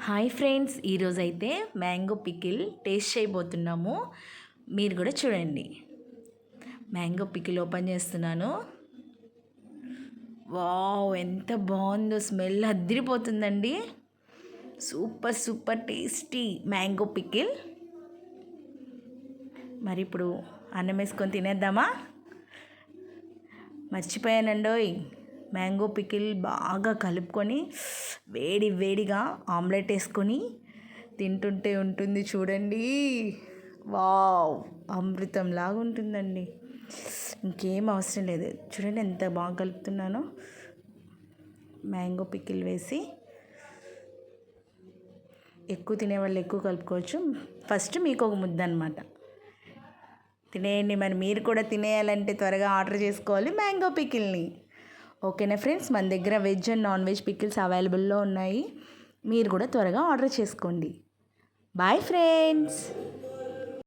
Hi friends, ఈరోజైతే mango pickle taste చేయబోతున్నాము. మీరు కూడా చూడండి. మ్యాంగో పికిల్ ఓపెన్ చేస్తున్నాను. వావ్, ఎంత బాగుందో! స్మెల్ అదిరిపోతుందండి. Super super tasty mango pickle. మరి ఇప్పుడు అన్నం వేసుకొని తినేద్దామా? మర్చిపోయానండోయ్, మ్యాంగో పికిల్ బాగా కలుపుకొని వేడి వేడిగా ఆమ్లెట్ వేసుకొని తింటుంటే ఉంటుంది చూడండి. వావ్, అమృతంలాగా ఉంటుందండి. ఇంకేం అవసరం లేదు. చూడండి ఎంత బాగా కలుపుతున్నానో. మ్యాంగో పికిల్ వేసి ఎక్కువ తినేవాళ్ళు ఎక్కువ కలుపుకోవచ్చు. ఫస్ట్ మీకు ఒక ముద్ద అనమాట. తినేయండి. మరి మీరు కూడా తినేయాలంటే త్వరగా ఆర్డర్ చేసుకోవాలి మ్యాంగో పికిల్ని. ఓకేనా ఫ్రెండ్స్, మన దగ్గర veg and non veg pickles అవైలబుల్లో ఉన్నాయి. మీరు కూడా త్వరగా ఆర్డర్ చేసుకోండి. Bye friends.